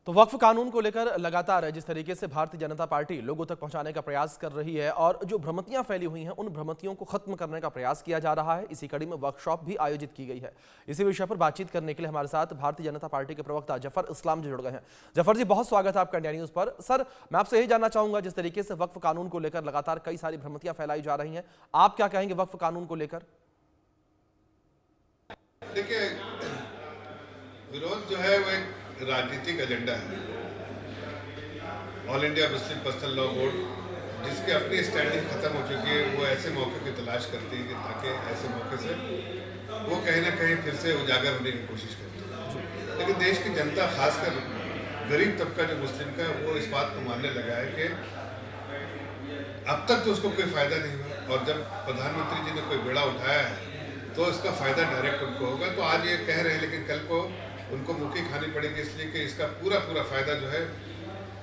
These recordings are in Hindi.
तो वक्फ कानून को लेकर लगातार जिस तरीके से भारतीय जनता पार्टी लोगों तक पहुंचाने का प्रयास कर रही है और जो भ्रमतियां फैली हुई हैं उन भ्रमतियों को खत्म करने का प्रयास किया जा रहा है। इसी कड़ी में वर्कशॉप भी आयोजित की गई है। इसी विषय पर बातचीत करने के लिए हमारे साथ भारतीय जनता पार्टी के प्रवक्ता जफर इस्लाम जी जुड़ गए हैं। जफर जी, बहुत स्वागत है आपका इंडिया न्यूज पर। सर, मैं आपसे यही जानना चाहूंगा, जिस तरीके से वक्फ कानून को लेकर लगातार कई सारी भ्रमतियां फैलाई जा रही हैं, आप क्या कहेंगे वक्फ कानून को लेकर? देखिए, विरोध जो है वो एक राजनीतिक एजेंडा है। All India Muslim personal law board, जिसकी अपनी स्टैंडिंग खत्म हो चुकी है, वो ऐसे मौके की तलाश करती है कि ताकि ऐसे मौके से वो कहीं ना कहीं फिर से उजागर होने की कोशिश करती है। लेकिन देश की जनता, खासकर गरीब तबका जो मुस्लिम का, वो इस बात को मानने लगा है कि अब तक तो उसको कोई फायदा नहीं हुआ, और जब प्रधानमंत्री जी ने कोई बेड़ा उठाया है तो इसका फायदा डायरेक्ट उनको होगा। तो आज ये कह रहे हैं, लेकिन कल को उनको मुक्की खानी पड़ेगी, इसलिए कि इसका पूरा फायदा जो है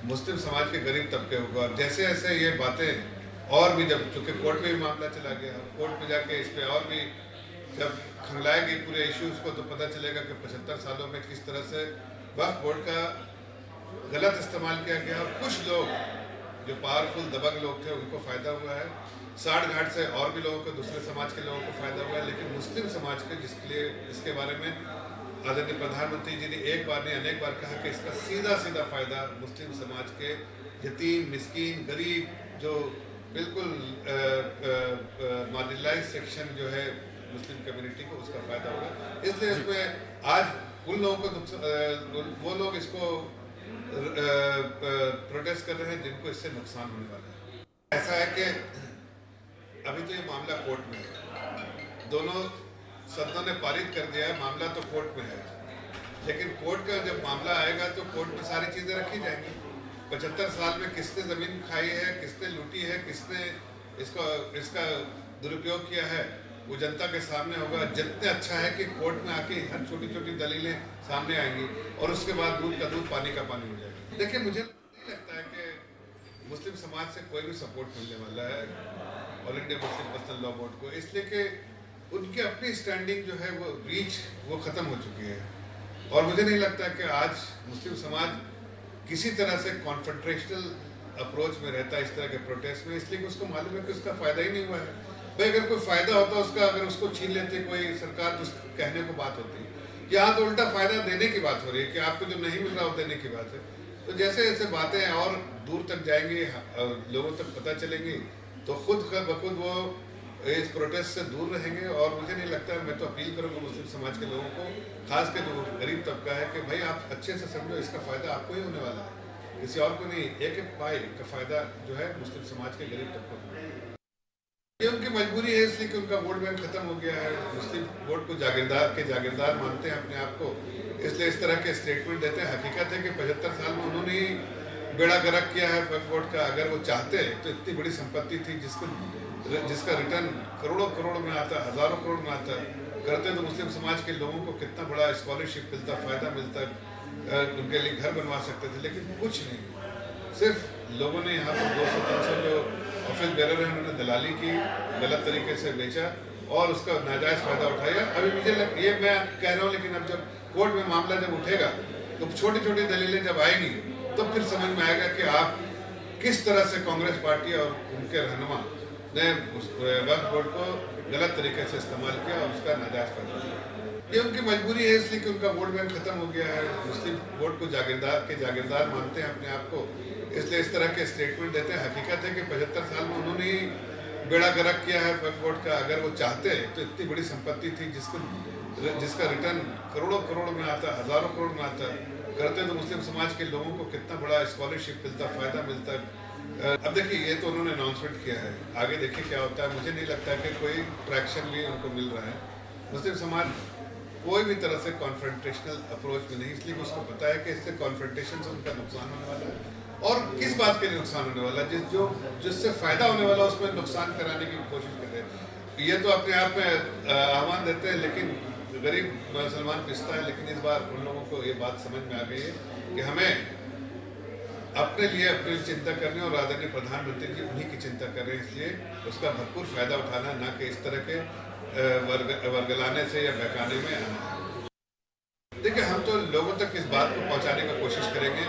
मुस्लिम समाज के गरीब तबके होगा। जैसे जैसे ये बातें और भी, जब चूंकि कोर्ट में भी मामला चला गया, कोर्ट में जाके इस पर और भी जब खंगलाएगी पूरे इश्यूज को, तो पता चलेगा कि 75 सालों में किस तरह से वक्फ बोर्ड का गलत इस्तेमाल किया गया। और कुछ लोग जो पावरफुल दबंग लोग थे उनको फायदा हुआ है, साठ घाट से और भी लोगों को, दूसरे समाज के लोगों को फायदा हुआ है। लेकिन मुस्लिम समाज के, जिसके लिए इसके बारे में आदरणीय प्रधानमंत्री जी ने एक बार नहीं अनेक बार कहा कि इसका सीधा फायदा मुस्लिम समाज के यतीम, मिस्कीन, गरीब, जो बिल्कुल मार्जिनलाइज सेक्शन जो है मुस्लिम कम्युनिटी को, उसका फायदा होगा। इसलिए इसमें आज उन लोगों को, वो लोग इसको प्रोटेस्ट कर रहे हैं जिनको इससे नुकसान होने वाला है। ऐसा है कि अभी तो ये मामला कोर्ट में है, दोनों सदनों ने पारित कर दिया है, मामला तो कोर्ट में है। लेकिन कोर्ट का जब मामला आएगा तो कोर्ट में सारी चीजें रखी जाएंगी। 75 साल में किसने जमीन खाई है, किसने लूटी है, किसने इसका दुरुपयोग किया है, वो जनता के सामने होगा। जितने अच्छा है कि कोर्ट में आके हर छोटी छोटी दलीलें सामने आएंगी और उसके बाद दूध का दूध, पानी का पानी हो जाएगा। देखिए, मुझे नहीं लगता है कि मुस्लिम समाज से कोई भी सपोर्ट मिलने वाला है all India Muslim personal law board को, इसलिए कि उनकी अपनी स्टैंडिंग जो है वो रीच वो खत्म हो चुकी है। और मुझे नहीं लगता कि आज मुस्लिम समाज किसी तरह से कॉन्फ्रंटेशनल अप्रोच में रहता है इस तरह के प्रोटेस्ट में, इसलिए कि उसको मालूम है कि उसका फायदा ही नहीं हुआ है। भाई, अगर कोई फायदा होता उसका, अगर उसको छीन लेते कोई सरकार, तो कहने को बात होती। यहाँ तो उल्टा फायदा देने की बात हो रही है कि आपको जो नहीं मिल रहा वो देने की बात है। तो जैसे जैसे बातें और दूर तक जाएंगी, लोगों तक पता चलेंगी, तो खुद ब खुद वो इस प्रोटेस्ट से दूर रहेंगे। और मुझे नहीं लगता, मैं तो अपील करूंगा मुस्लिम समाज के लोगों को, खास कर जो गरीब तबका है, कि भाई आप अच्छे से समझो, इसका फायदा आपको ही होने वाला है, किसी और को नहीं। एक एक पाई का फायदा जो है मुस्लिम समाज के गरीब तबकों को। ये उनकी मजबूरी है, इसलिए कि उनका वोट बैंक खत्म हो गया है। मुस्लिम वोट को जागीरदार मानते हैं अपने आप को, इसलिए इस तरह के स्टेटमेंट देते हैं। हकीकत है कि 75 साल में उन्होंने ही बेड़ा गर्क किया है वक्फ बोर्ड का। अगर वो चाहते तो इतनी बड़ी संपत्ति थी जिसका रिटर्न करोड़ों में आता, हजारों करोड़ में आता, करते तो मुस्लिम समाज के लोगों को कितना बड़ा स्कॉलरशिप मिलता, फायदा मिलता, उनके लिए घर बनवा सकते थे। लेकिन कुछ नहीं, सिर्फ लोगों ने यहाँ पर 200-300 जो ऑफिस बेरर हैं उन्होंने दलाली की, गलत तरीके से बेचा और उसका नाजायज फायदा उठाया। अभी ये मैं कह रहा हूँ, लेकिन अब जब कोर्ट में मामला जब उठेगा तो छोटी छोटी दलीलें जब आएंगी तो फिर समझ में आएगा कि आप किस तरह से कांग्रेस पार्टी और उनके रहनुमा ने वक्फ बोर्ड को गलत तरीके से इस्तेमाल किया और उसका नाजायज फायदा लिया। ये उनकी मजबूरी है, इसलिए कि उनका वोट बैंक खत्म हो गया है। मुस्लिम वोट को जागीरदार मानते हैं अपने आप को, इसलिए इस तरह के स्टेटमेंट देते हैं। हकीकत है कि 75 साल में उन्होंने ही बेड़ा गर्क किया है वक्फ बोर्ड का। अगर वो चाहते तो इतनी बड़ी संपत्ति थी जिसका रिटर्न करोड़ों में आता, हजारों करोड़ में आता, करते तो मुस्लिम समाज के लोगों को कितना बड़ा स्कॉलरशिप मिलता, फायदा मिलता। अब देखिए, ये तो उन्होंने अनाउंसमेंट किया है, आगे देखिए क्या होता है। मुझे नहीं लगता कि कोई ट्रैक्शन भी उनको मिल रहा है। मुस्लिम समाज कोई भी तरह से कॉन्फ्रंटेशनल अप्रोच में नहीं, इसलिए उसको पता है कि इससे कॉन्फ्रंटेशन से उनका नुकसान होने वाला है। और किस बात के लिए नुकसान होने वाला है? जिससे फायदा होने वाला उसमें नुकसान कराने की कोशिश कर रहे हैं। ये तो अपने आप में आह्वान देते हैं, लेकिन गरीब मुसलमान पिसता है। लेकिन इस बार उन लोगों को ये बात समझ में आ गई है कि हमें अपने लिए चिंता करनी, और आदरणीय प्रधानमंत्री जी उन्हीं की चिंता कर रहे हैं, इसलिए उसका भरपूर फायदा उठाना, ना कि इस तरह के वर्गलाने से या बहकाने में आना। देखिए, हम तो लोगों तक इस बात को पहुंचाने की कोशिश करेंगे।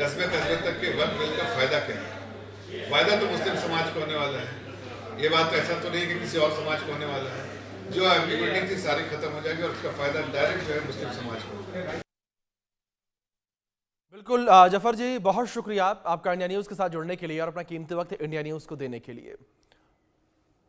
कस्बे कस्बे तक के वक्त बिल का फायदा क्या है। फायदा तो मुस्लिम समाज को होने वाला है। ये बात ऐसा तो नहीं कि किसी और समाज को होने वाला है। जो एम्बिग्युइटी थी सारी खत्म हो जाएगी और उसका फायदा डायरेक्ट जो है मुस्लिम समाज को होगा। बिल्कुल जफर जी, बहुत शुक्रिया आपका इंडिया न्यूज़ के साथ जुड़ने के लिए और अपना कीमती वक्त इंडिया न्यूज़ को देने के लिए।